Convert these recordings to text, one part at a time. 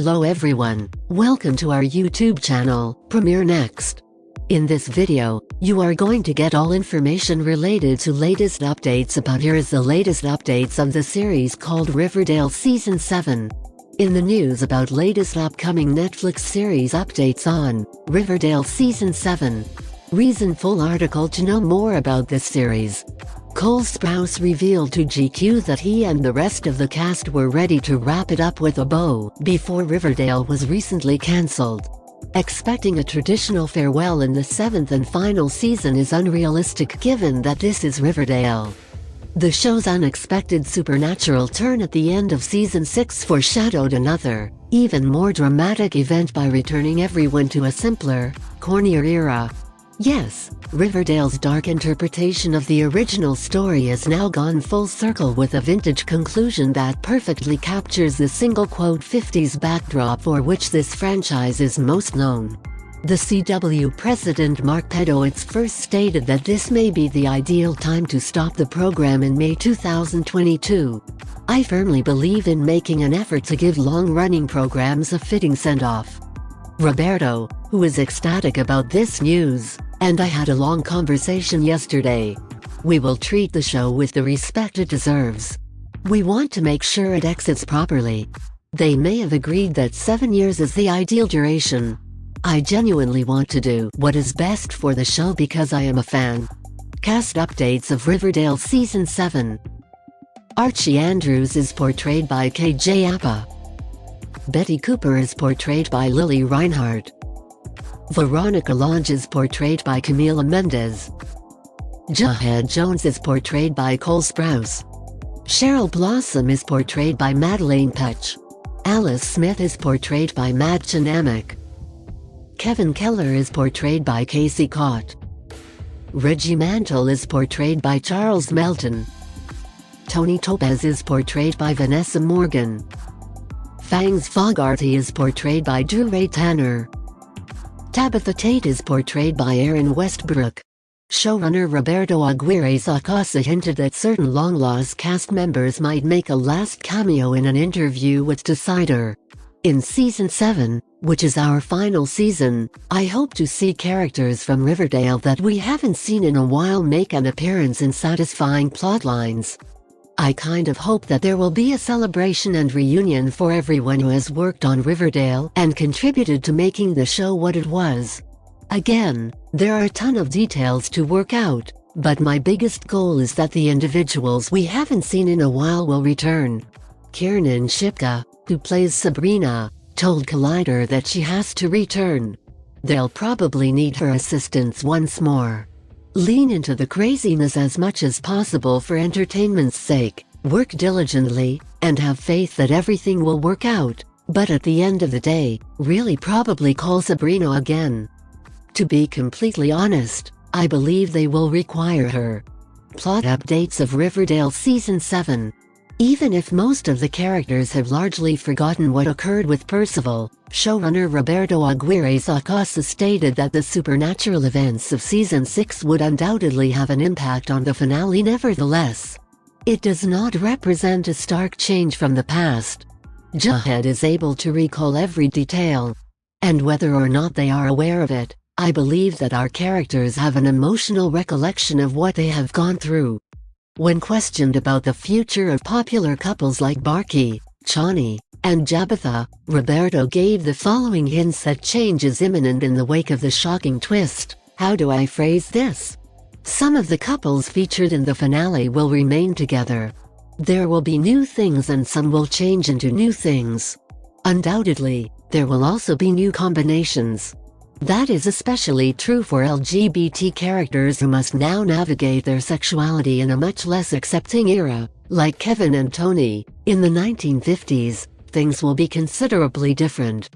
Hello everyone, welcome to our YouTube channel, Premiere Next. In this video, you are going to get all information related to latest updates about here is the latest updates of the series called Riverdale Season 7. In the news about latest upcoming Netflix series updates on Riverdale Season 7. Reason full article to know more about this series. Cole Sprouse revealed to GQ that he and the rest of the cast were ready to wrap it up with a bow before Riverdale was recently cancelled. Expecting a traditional farewell in the 7th and final season is unrealistic given that this is Riverdale. The show's unexpected supernatural turn at the end of Season 6 foreshadowed another, even more dramatic event by returning everyone to a simpler, cornier era. Yes, Riverdale's dark interpretation of the original story has now gone full circle with a vintage conclusion that perfectly captures the single-quote 50s backdrop for which this franchise is most known. The CW president Mark Pedowitz first stated that this may be the ideal time to stop the program in May 2022. I firmly believe in making an effort to give long-running programs a fitting send-off. Roberto, who is ecstatic about this news, and I had a long conversation yesterday. We will treat the show with the respect it deserves. We want to make sure it exits properly. They may have agreed that 7 years is the ideal duration. I genuinely want to do what is best for the show because I am a fan. Cast updates of Riverdale Season 7. Archie Andrews is portrayed by KJ Apa. Betty Cooper is portrayed by Lily Reinhardt. Veronica Lange is portrayed by Camila Mendez. Jughead Jones is portrayed by Cole Sprouse. Cheryl Blossom is portrayed by Madeleine Petch. Alice Smith is portrayed by Madchen Amick. Kevin Keller is portrayed by Casey Cott. Reggie Mantle is portrayed by Charles Melton. Tony Topaz is portrayed by Vanessa Morgan. Fangs Fogarty is portrayed by Drew Ray Tanner. Tabitha Tate is portrayed by Aaron Westbrook. Showrunner Roberto Aguirre-Sacasa hinted that certain long-lost cast members might make a last cameo in an interview with Decider. In Season 7, which is our final season, I hope to see characters from Riverdale that we haven't seen in a while make an appearance in satisfying plotlines. I kind of hope that there will be a celebration and reunion for everyone who has worked on Riverdale and contributed to making the show what it was. Again, there are a ton of details to work out, but my biggest goal is that the individuals we haven't seen in a while will return. Kiernan Shipka, who plays Sabrina, told Collider that she has to return. They'll probably need her assistance once more. Lean into the craziness as much as possible for entertainment's sake, work diligently, and have faith that everything will work out, but at the end of the day, really probably call Sabrina again. To be completely honest, I believe they will require her. Plot updates of Riverdale Season 7. Even if most of the characters have largely forgotten what occurred with Percival, showrunner Roberto Aguirre-Sacasa stated that the supernatural events of Season 6 would undoubtedly have an impact on the finale nevertheless. It does not represent a stark change from the past. Jughead is able to recall every detail. And whether or not they are aware of it, I believe that our characters have an emotional recollection of what they have gone through. When questioned about the future of popular couples like Barky, Chani, and Jabitha, Roberto gave the following hints that change is imminent in the wake of the shocking twist. How do I phrase this? Some of the couples featured in the finale will remain together. There will be new things and some will change into new things. Undoubtedly, there will also be new combinations. That is especially true for LGBT characters who must now navigate their sexuality in a much less accepting era, like Kevin and Tony. In the 1950s, things will be considerably different.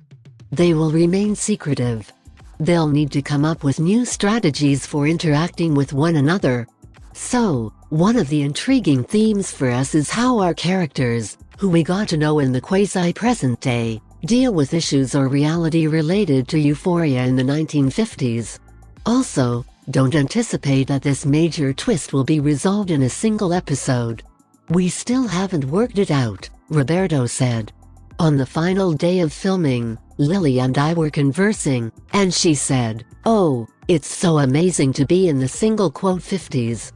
They will remain secretive. They'll need to come up with new strategies for interacting with one another. So, one of the intriguing themes for us is how our characters, who we got to know in the quasi-present day, deal with issues or reality related to Euphoria in the 1950s. Also, don't anticipate that this major twist will be resolved in a single episode. We still haven't worked it out, Roberto said. On the final day of filming, Lily and I were conversing, and she said, "Oh, it's so amazing to be in the single quote 50s."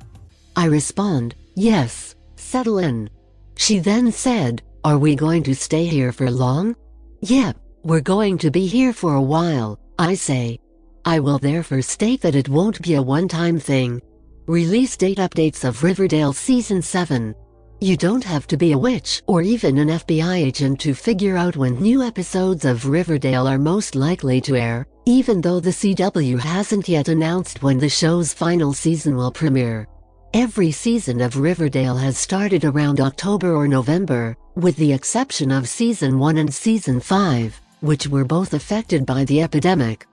I respond, "Yes, settle in." She then said, "Are we going to stay here for long?" "Yep, we're going to be here for a while," I say. I will therefore state that it won't be a one-time thing. Release date updates of Riverdale Season 7. You don't have to be a witch or even an FBI agent to figure out when new episodes of Riverdale are most likely to air, even though the CW hasn't yet announced when the show's final season will premiere. Every season of Riverdale has started around October or November, with the exception of Season 1 and Season 5, which were both affected by the epidemic.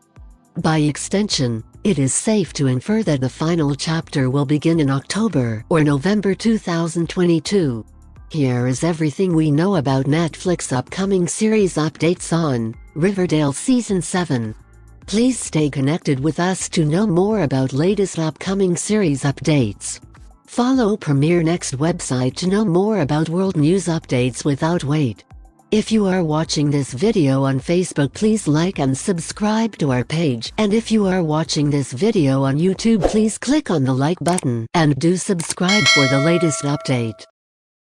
By extension, it is safe to infer that the final chapter will begin in October or November 2022. Here is everything we know about Netflix upcoming series updates on Riverdale Season 7. Please stay connected with us to know more about latest upcoming series updates. Follow Premiere Next website to know more about world news updates without wait. If you are watching this video on Facebook, please like and subscribe to our page, and if you are watching this video on YouTube, please click on the like button and do subscribe for the latest update.